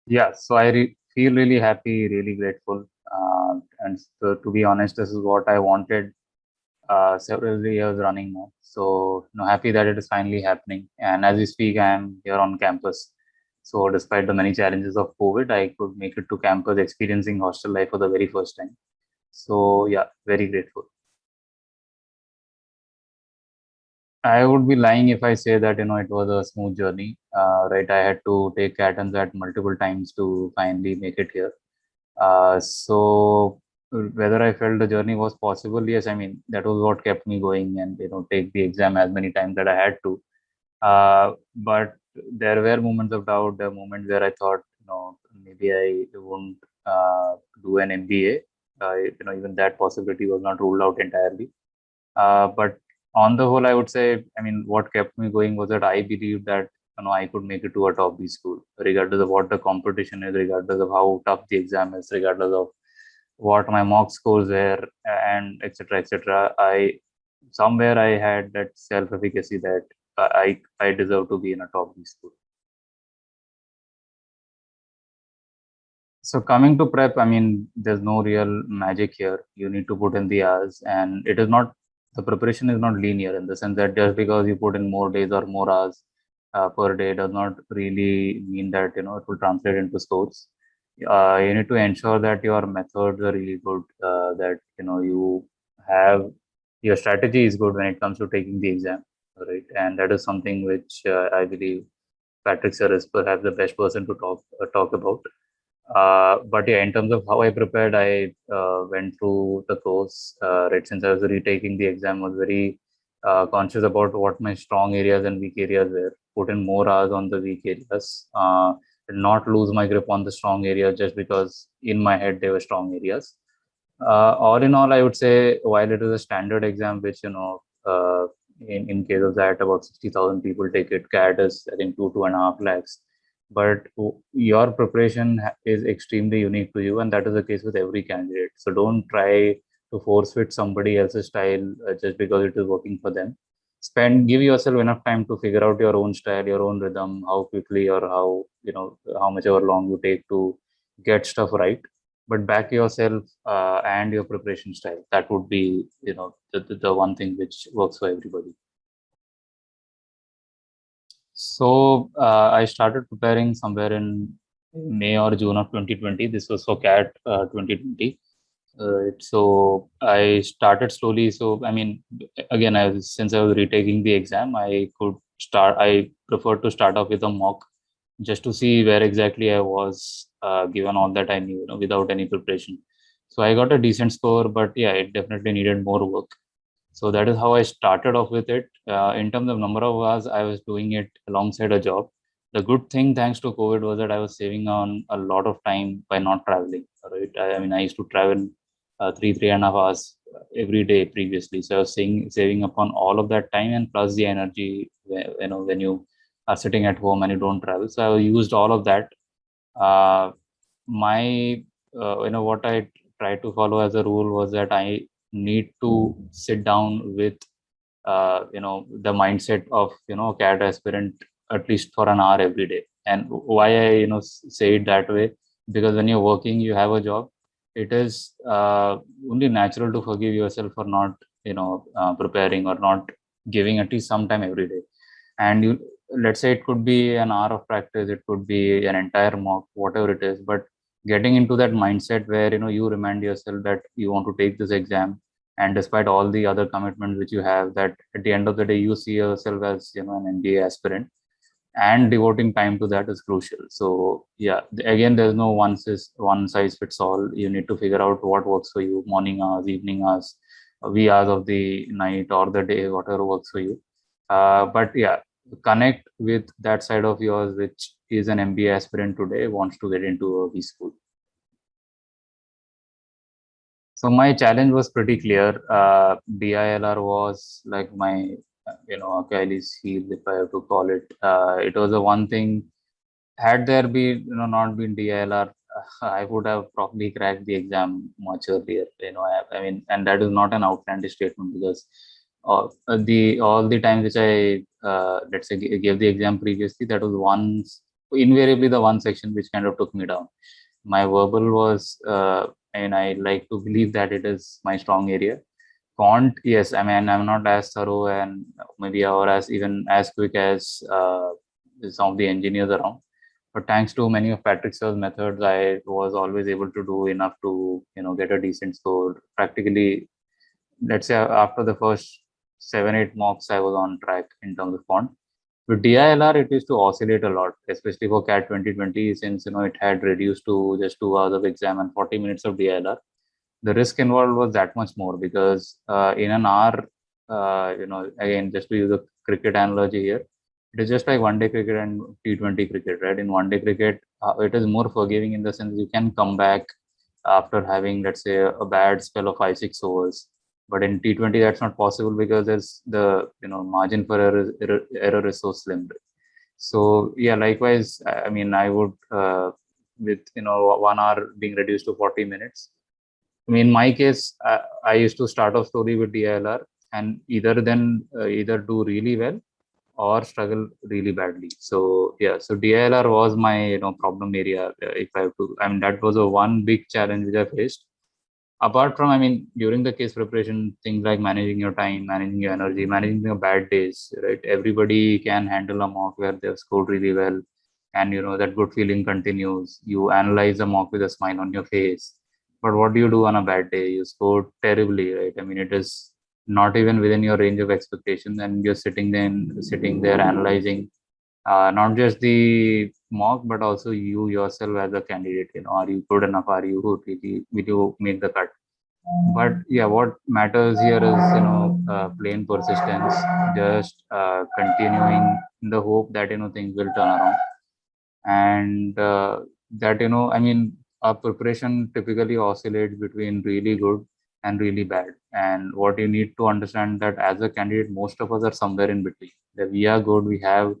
Yeah, so feel really happy, really grateful. And so, to be honest, this is what I wanted several years running now. So, happy that it is finally happening. And as we speak, I am here on campus. So, despite the many challenges of COVID, I could make it to campus experiencing hostel life for the very first time. So, yeah, very grateful. I would be lying if I say that, it was a smooth journey. Right, I had to take cat at multiple times to finally make it here. So whether I felt the journey was possible, yes, I mean that was what kept me going, and take the exam as many times that I had to. But there were moments of doubt. There were moments where I thought, maybe I won't do an MBA. Even that possibility was not ruled out entirely. But on the whole, I would say, I mean, what kept me going was that I believed that I could make it to a top B school, regardless of what the competition is, regardless of how tough the exam is, regardless of what my mock scores were, and etc. etc. I somewhere I had that self-efficacy that I deserve to be in a top B school. So coming to prep, I mean, there's no real magic here. You need to put in the hours, and it is not the preparation is not linear in the sense that just because you put in more days or more hours per day does not really mean that it will translate into scores. You need to ensure that your methods are really good, that you have your strategy is good when it comes to taking the exam, right? And that is something which I believe Patrick Sir is perhaps the best person to talk about. But yeah, in terms of how I prepared, I went through the course, right? Since I was retaking the exam, I was very conscious about what my strong areas and weak areas were. Put in more hours on the weak areas, and not lose my grip on the strong areas just because in my head they were strong areas. All in all, I would say while it is a standard exam, which in case of that, about 60,000 people take it. CAT is I think 2.5 lakhs. But your preparation is extremely unique to you, and that is the case with every candidate. So don't try to force fit somebody else's style just because it is working for them. Give yourself enough time to figure out your own style, your own rhythm, how quickly or how much ever long you take to get stuff right, but back yourself and your preparation style. That would be the one thing which works for everybody. So I started preparing somewhere in May or June of 2020. This was for CAT 2020. So I started slowly. So I mean, again, since I was retaking the exam, I could start. I preferred to start off with a mock just to see where exactly I was, given all that I knew, without any preparation. So I got a decent score, but yeah, it definitely needed more work. So that is how I started off with it. In terms of number of hours, I was doing it alongside a job. The good thing, thanks to COVID, was that I was saving on a lot of time by not traveling. Right? I mean, I used to travel 3.5 hours every day previously. So I was saving upon all of that time and plus the energy, when you are sitting at home and you don't travel. So I used all of that. Uh, my, what I tried to follow as a rule was that I need to sit down with the mindset of CAT aspirant at least for an hour every day. And why I say it that way, because when you're working, you have a job, it is only natural to forgive yourself for not preparing or not giving at least some time every day. And you, let's say it could be an hour of practice, it could be an entire mock, whatever it is, but getting into that mindset where you remind yourself that you want to take this exam, and despite all the other commitments which you have, that at the end of the day you see yourself as an MBA aspirant, and devoting time to that is crucial. So yeah, again, there's no one size fits all. You need to figure out what works for you: morning hours, evening hours, wee hours of the night or the day, whatever works for you. But yeah, connect with that side of yours which is an MBA aspirant today, wants to get into a B school. So my challenge was pretty clear. DILR was like my, Achilles heel, if I have to call it. It was the one thing. Had there been, not been DILR, I would have probably cracked the exam much earlier. I mean, and that is not an outlandish statement because the all the times which I let's say gave the exam previously, that was once invariably the one section which kind of took me down. My verbal was, and I like to believe that it is my strong area. Quant, yes, I mean, I'm not as thorough and maybe or as even as quick as some of the engineers around. But thanks to many of Patrick Sir's methods, I was always able to do enough to, get a decent score. Practically, let's say after the first 7, 8 mocks, I was on track in terms of quant. With DILR, it used to oscillate a lot, especially for CAT 2020, since it had reduced to just 2 hours of exam and 40 minutes of DILR. The risk involved was that much more because in an hour, again, just to use a cricket analogy here, it is just like one day cricket and T20 cricket, right? In one day cricket, it is more forgiving in the sense you can come back after having, let's say, a bad spell of 5, 6 overs. But in T20, that's not possible because there's the margin for error is so slim. So yeah, likewise, I mean, I would with 1 hour being reduced to 40 minutes. I mean, in my case, I used to start off slowly with DILR and either do really well or struggle really badly. So yeah, so DILR was my problem area. If I have to, I mean, that was a one big challenge which I faced. Apart from, I mean, during the case preparation, things like managing your time, managing your energy, managing your bad days, right? Everybody can handle a mock where they've scored really well, and that good feeling continues. You analyze the mock with a smile on your face. But what do you do on a bad day? You scored terribly, right? I mean, it is not even within your range of expectation, and you're sitting there analyzing not just the mock, but also you yourself as a candidate. Are you good enough? Are you good? Will you make the cut? But yeah, what matters here is plain persistence, just continuing in the hope that things will turn around, and that I mean, our preparation typically oscillates between really good and really bad. And what you need to understand that as a candidate, most of us are somewhere in between. That we are good, we have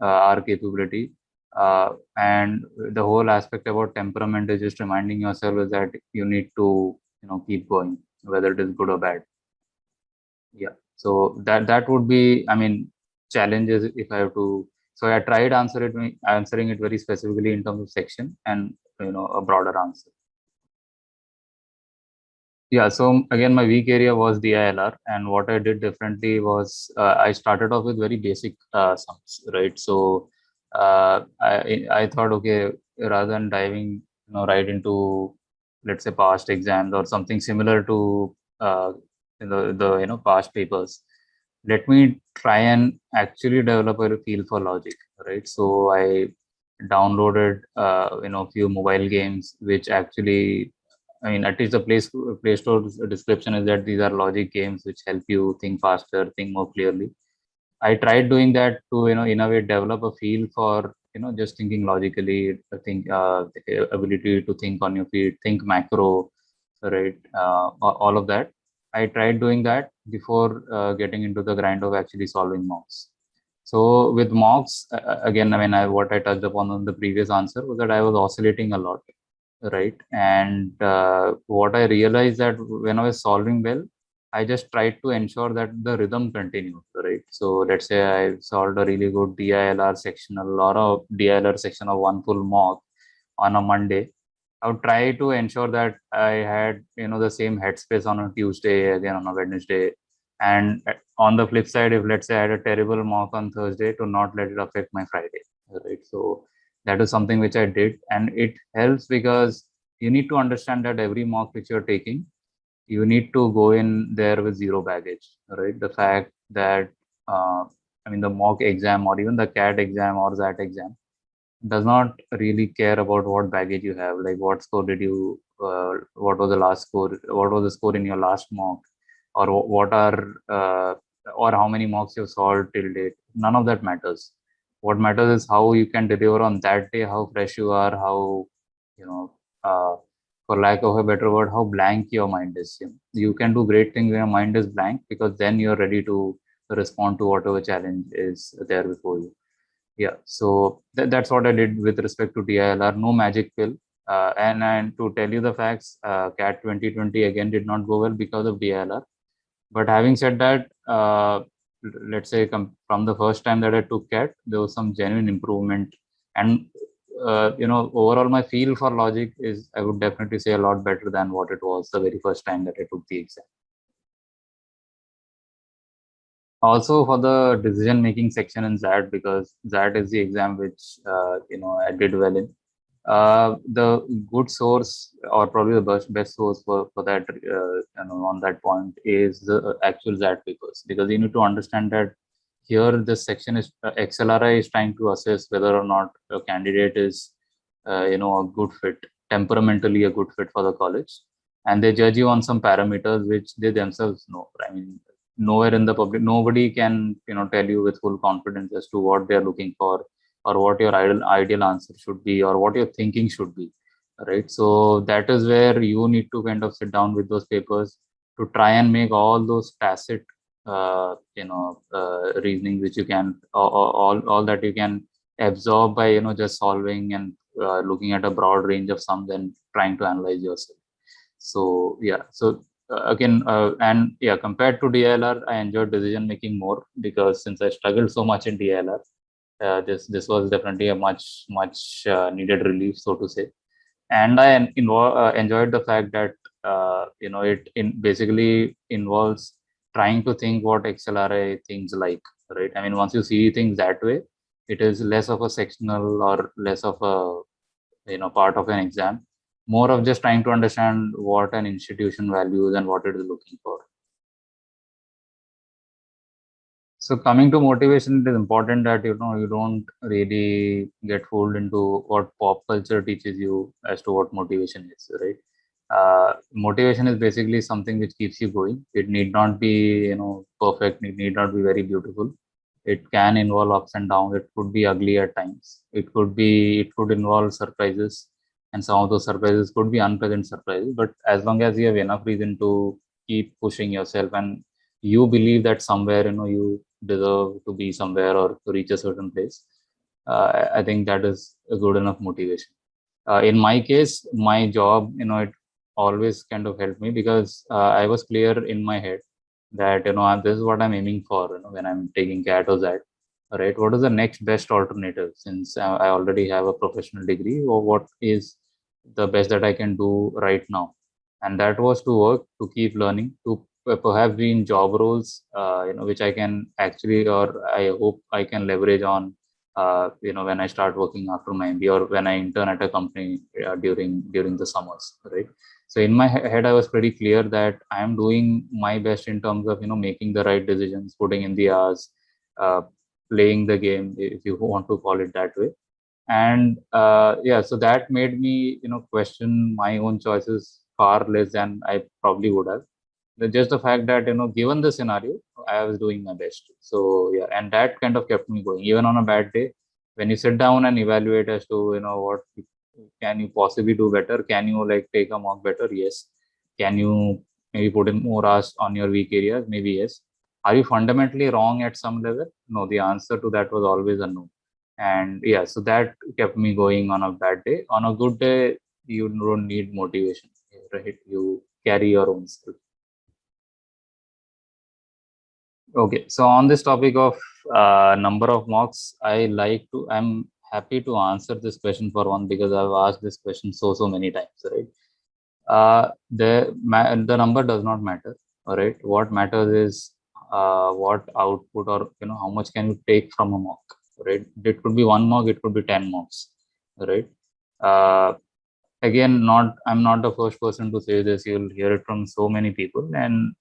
our capability, and the whole aspect about temperament is just reminding yourself is that you need to keep going, whether it is good or bad. Yeah, so that would be, I mean, challenges if I have to. So I tried answering it very specifically in terms of section and a broader answer. Yeah, so again, my weak area was DILR, and what I did differently was I started off with very basic sums, right? So I thought, okay, rather than diving right into, let's say, past exams or something similar to the past papers, let me try and actually develop a feel for logic, right? So I downloaded few mobile games which actually, I mean, at least the Play Store's description is that these are logic games which help you think faster, think more clearly. I tried doing that to, in a way, develop a feel for, just thinking logically, think ability to think on your feet, think macro, right? All of that. I tried doing that before getting into the grind of actually solving mocks. So with mocks, again, I mean, what I touched upon on the previous answer was that I was oscillating a lot, right? And what I realized that when I was solving well, I just tried to ensure that the rhythm continued, right? So let's say I solved a really good DILR sectional or a DILR section of one full mock on a Monday. I would try to ensure that I had the same headspace on a Tuesday, again on a Wednesday, and on the flip side, if let's say I had a terrible mock on Thursday, to not let it affect my Friday, right? So that is something which I did, and it helps because you need to understand that every mock which you're taking, you need to go in there with zero baggage, right? The fact that I mean, the mock exam or even the CAT exam or that exam does not really care about what baggage you have, like what score did you, what was the last score, what was the score in your last mock, or what are, or how many mocks you've solved till date. None of that matters. What matters is how you can deliver on that day, how fresh you are, how, you know, for lack of a better word, how blank your mind is. You can do great things when your mind is blank because then you're ready to respond to whatever challenge is there before you. Yeah, so that's what I did with respect to DILR. No magic pill. And to tell you the facts, CAT 2020 again did not go well because of DILR. But having said that, let's say from the first time that I took CAT, there was some genuine improvement And overall my feel for logic is, I would definitely say, a lot better than what it was the very first time that I took the exam. Also for the decision making section in ZAT, because ZAT is the exam which I did well in. The good source, or probably the best source for that on that point, is the actual ZAT papers, because you need to understand that here this section is XLRI is trying to assess whether or not a candidate is a good fit, temperamentally a good fit for the college, and they judge you on some parameters which they themselves know. I mean, nowhere in the public, nobody can tell you with full confidence as to what they are looking for, or what your ideal answer should be, or what your thinking should be, right? So that is where you need to kind of sit down with those papers to try and make all those tacit reasoning which you can, all that you can absorb by just solving and looking at a broad range of sums and trying to analyze yourself. So yeah, so again, and yeah, compared to DLR, I enjoyed decision making more, because since I struggled so much in DLR, this was definitely a much needed relief, so to say. And I enjoyed the fact that it basically involves trying to think what XLRI thinks like, right? I mean, once you see things that way, it is less of a sectional or less of a part of an exam, more of just trying to understand what an institution values and what it is looking for. So coming to motivation, it is important that you don't really get fooled into what pop culture teaches you as to what motivation is, right? Motivation is basically something which keeps you going. It need not be perfect. It need not be very beautiful. It can involve ups and downs. It could be ugly at times. It could involve surprises, and some of those surprises could be unpleasant surprises. But as long as you have enough reason to keep pushing yourself, and you believe that somewhere you deserve to be somewhere or to reach a certain place, I think that is a good enough motivation. In my case, my job, it always kind of helped me, because I was clear in my head that this is what I'm aiming for when I'm taking CAT or ZAT. Right, what is the next best alternative, since I already have a professional degree, or what is the best that I can do right now? And that was to work, to keep learning, to perhaps be in job roles which I can actually, or I hope I can leverage on when I start working after my MBA, or when I intern at a company during the summers, right? So in my head, I was pretty clear that I am doing my best in terms of making the right decisions, putting in the hours, uh, playing the game, if you want to call it that way. And yeah, so that made me question my own choices far less than I probably would have. Just the fact that given the scenario, I was doing my best. So yeah, and that kind of kept me going even on a bad day. When you sit down and evaluate as to what can you possibly do better, can you like take a mock better? Yes. Can you maybe put in more hours on your weak areas? Maybe yes. Are you fundamentally wrong at some level? No, the answer to that was always a no. And yeah, so that kept me going on a bad day. On a good day, you don't need motivation, right? You carry your own skill. Okay, so on this topic of number of mocks, I'm happy to answer this question for one, because I've asked this question so many times, right? The number does not matter, all right? What matters is what output, or how much can you take from a mock, right? It could be one mock, it could be 10 mocks, right? Uh, Again, I'm not the first person to say this. You'll hear it from so many people, and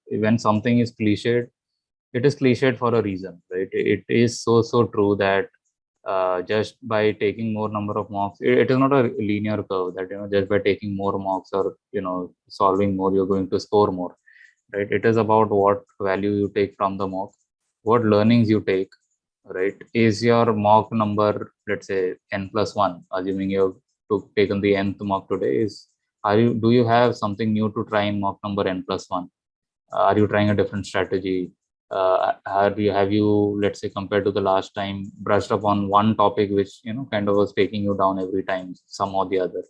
when something is cliched, it is cliched for a reason, right? It is so true that just by taking more number of mocks, it is not a linear curve that just by taking more mocks, or solving more, you're going to score more, right? It is about what value you take from the mock, what learnings you take, right? Is your mock number, let's say n plus 1, assuming you've taken the nth mock today, is are you do you have something new to try in mock number n plus 1? Are you trying a different strategy? Have you, let's say, compared to the last time, brushed up on one topic which kind of was taking you down every time, some or the other?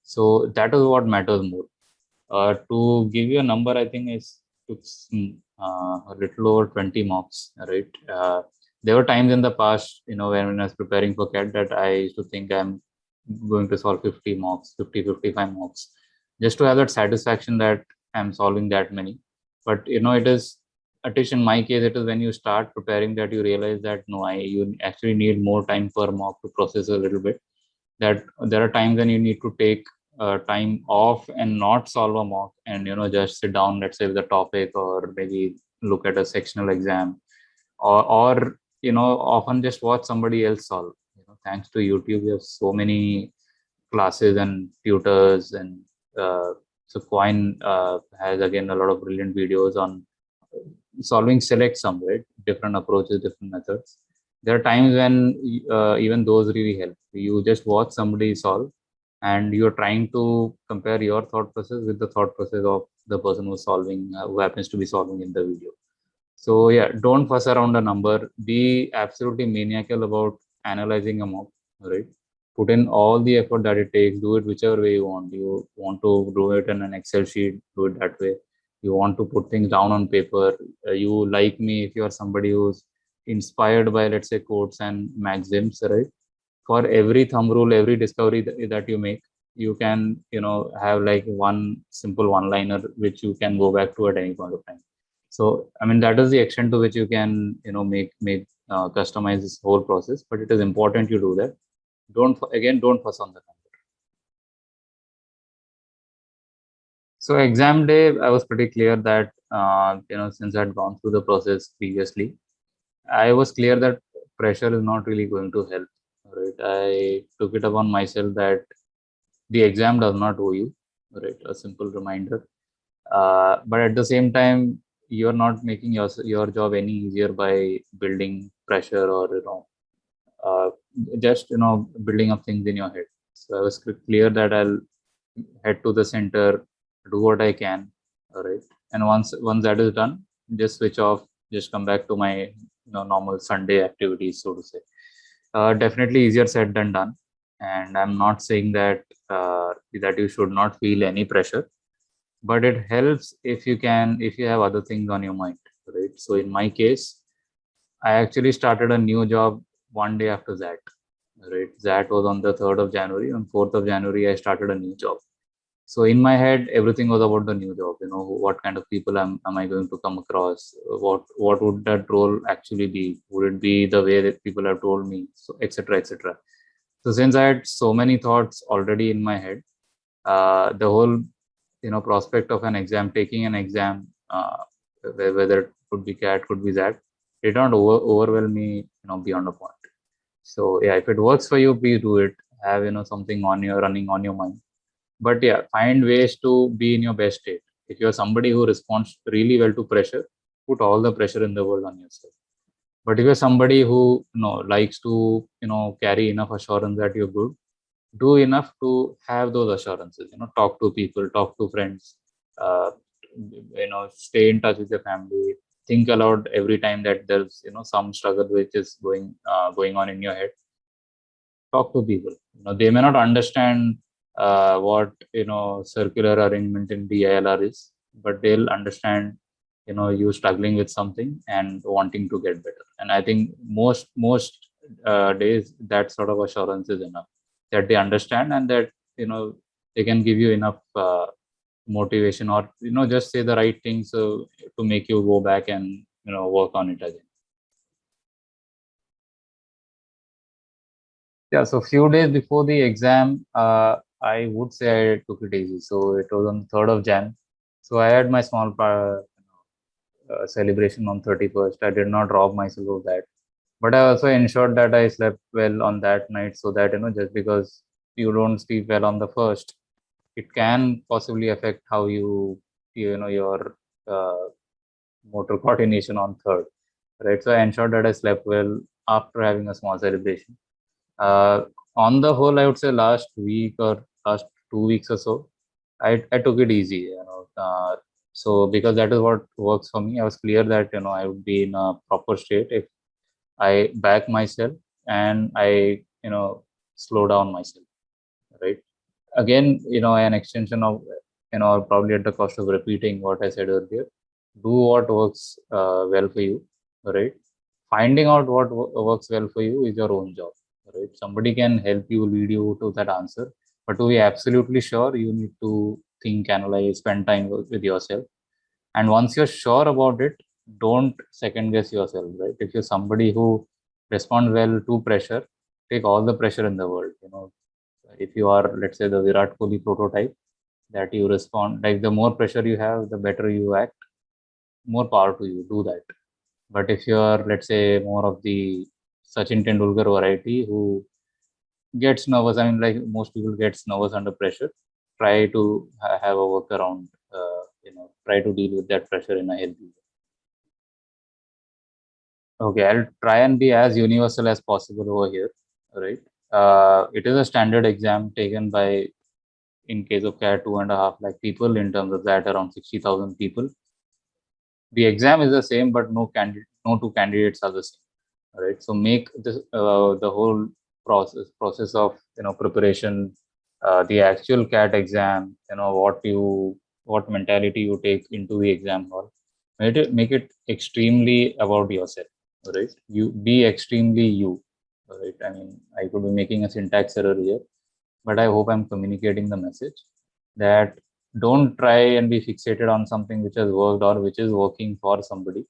So that is what matters more. To give you a number, I think it's a little over 20 mocks, right? There were times in the past, when I was preparing for CAT, that I used to think I'm going to solve 50 mocks, 50, 55 mocks, just to have that satisfaction that I'm solving that many. But it is, at least in my case, it is when you start preparing that you realize that no, you actually need more time per mock to process a little bit. That there are times when you need to take time off and not solve a mock, and just sit down, let's say, with a topic, or maybe look at a sectional exam, or often just watch somebody else solve. Thanks to YouTube, we have so many classes and tutors, and uh, so Coin has again a lot of brilliant videos on solving select some, right? Different approaches, different methods. There are times when even those really help. You just watch somebody solve, and you're trying to compare your thought process with the thought process of the person who's solving, who happens to be solving in the video. So yeah, don't fuss around a number. Be absolutely maniacal about analyzing a mock, right? Put in all the effort that it takes. Do it whichever way you want. You want to do it in an Excel sheet, do it that way. You want to put things down on paper. You, like me, if you are somebody who's inspired by, let's say, quotes and maxims, right? For every thumb rule, every discovery that you make, you can, have like one simple one-liner which you can go back to at any point of time. So, I mean, that is the extent to which you can, make customize this whole process. But it is important you do that. Don't fuss on the number. So exam day, I was pretty clear that since I had gone through the process previously, I was clear that pressure is not really going to help. Right? I took it upon myself that the exam does not owe you. Right? A simple reminder. But at the same time, you're not making your job any easier by building pressure, or uh, just building up things in your head. So I was clear that I'll head to the center, do what I can, all right. And once that is done, just switch off, just come back to my normal Sunday activities, so to say. Definitely easier said than done, and I'm not saying that you should not feel any pressure, but it helps if you have other things on your mind, right? So in my case, I actually started a new job one day after that. Right, that was on the 3rd of January. On 4th of January, I started a new job. So in my head, everything was about the new job. What kind of people am I going to come across? What would that role actually be? Would it be the way that people have told me? So etc. etc. So since I had so many thoughts already in my head, the whole prospect of an exam, taking an exam, whether it could be CAT, could be that, did not overwhelm me, beyond a point. So yeah, if it works for you, please do it. Have something on your running on your mind. But yeah, find ways to be in your best state. If you're somebody who responds really well to pressure, put all the pressure in the world on yourself. But if you're somebody who likes to carry enough assurance that you're good, do enough to have those assurances. Talk to people, talk to friends, uh, stay in touch with your family. Think aloud every time that there's some struggle which is going on in your head. Talk to people. They may not understand what circular arrangement in DILR is, but they'll understand you struggling with something and wanting to get better. And I think most days that sort of assurance is enough, that they understand, and that they can give you enough motivation, or just say the right things to make you go back and work on it again. Yeah, so few days before the exam, I would say I took it easy. So it was on 3rd of Jan. So I had my small celebration on 31st. I did not rob myself of that. But I also ensured that I slept well on that night, so that, just because you don't sleep well on the first, it can possibly affect how your uh, motor coordination on third, right? So I ensured that I slept well after having a small celebration. On the whole, I would say last week or last 2 weeks or so, I took it easy. So because that is what works for me, I was clear that I would be in a proper state if I back myself and I slow down myself, right? Again, an extension of probably at the cost of repeating what I said earlier. Do what works well for you, right? finding out what works well for you is your own job, right? Somebody can help you, lead you to that answer, but to be absolutely sure, you need to think, analyze, spend time with yourself. And once you're sure about it, don't second guess yourself, right? If you're somebody who responds well to pressure, take all the pressure in the world. If you are, let's say, the Virat Kohli prototype, that you respond like, the more pressure you have, the better you act. More power to you. Do that. But if you are, let's say, more of the Sachin Tendulkar variety who gets nervous, I mean, like most people gets nervous under pressure, try to have a workaround. Try to deal with that pressure in a healthy way. Okay, I'll try and be as universal as possible over here. Right. It is a standard exam taken by, in case of CAT, 2.5 lakh people. In terms of that, around 60,000 people. The exam is the same, but no two candidates are the same. Right. So make this the whole process of preparation, the actual CAT exam. What mentality you take into the exam hall. Make it extremely about yourself. Right. You be extremely you. Right. I mean, I could be making a syntax error here, but I hope I'm communicating the message that don't try and be fixated on something which has worked or which is working for somebody,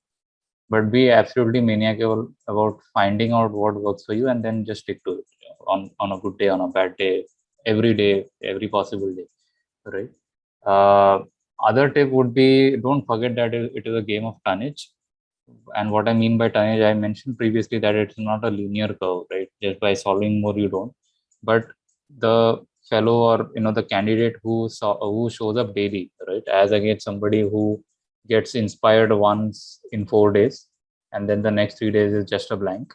but be absolutely maniacal about finding out what works for you and then just stick to it on a good day, on a bad day, every possible day, right? Other tip would be, don't forget that it is a game of tonnage. And what I mean by tonnage, I mentioned previously that it's not a linear curve, right? Just by solving more, you don't. But the fellow, or the candidate who shows up daily, right, as against somebody who gets inspired once in 4 days, and then the next 3 days is just a blank.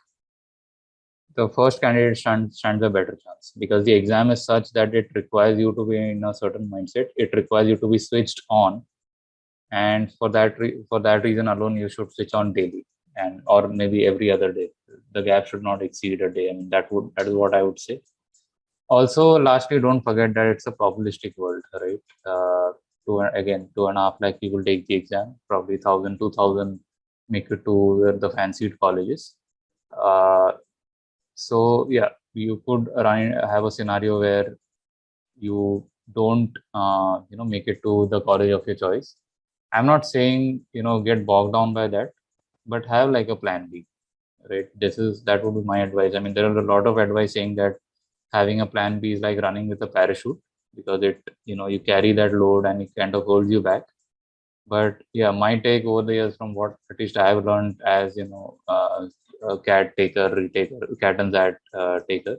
The first candidate stands a better chance, because the exam is such that it requires you to be in a certain mindset. It requires you to be switched on, and for that reason alone, you should switch on daily, and or maybe every other day. The gap should not exceed a day. I mean, that is what I would say. Also, lastly, don't forget that it's a probabilistic world, right? Again, 2.5 lakh people take the exam, probably 1,000, 2,000 make it to the fancied colleges. uh, so yeah, you could have a scenario where you don't make it to the college of your choice. I'm not saying get bogged down by that, but have like a plan B, right? That would be my advice. I mean, there are a lot of advice saying that having a plan B is like running with a parachute, because you carry that load and it kind of holds you back. But yeah, my take over the years, from what at least I have learned as a cat taker, retaker, cat and that taker,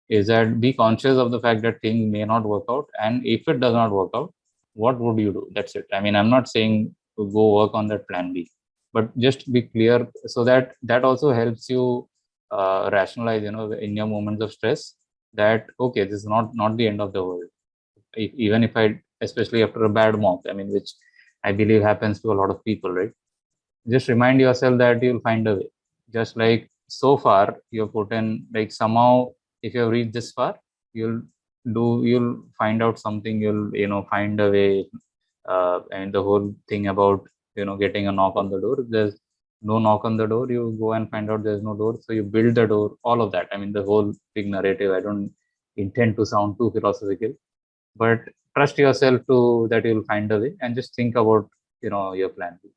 is that be conscious of the fact that things may not work out, and if it does not work out, what would you do? That's it. I mean, I'm not saying to go work on that plan B, but just be clear, so that also helps you rationalize, in your moments of stress, that okay, this is not the end of the world. Even if I, especially after a bad mock, I mean, which I believe happens to a lot of people, right? Just remind yourself that you'll find a way. Just like so far you've put in, like, somehow, if you've reached this far, you'll find out something, you'll find a way. And the whole thing about getting a knock on the door, if there's no knock on the door, you go and find out there's no door, so you build the door. All of that, I mean, the whole big narrative. I don't intend to sound too philosophical, but trust yourself to that you'll find a way, and just think about your plan B.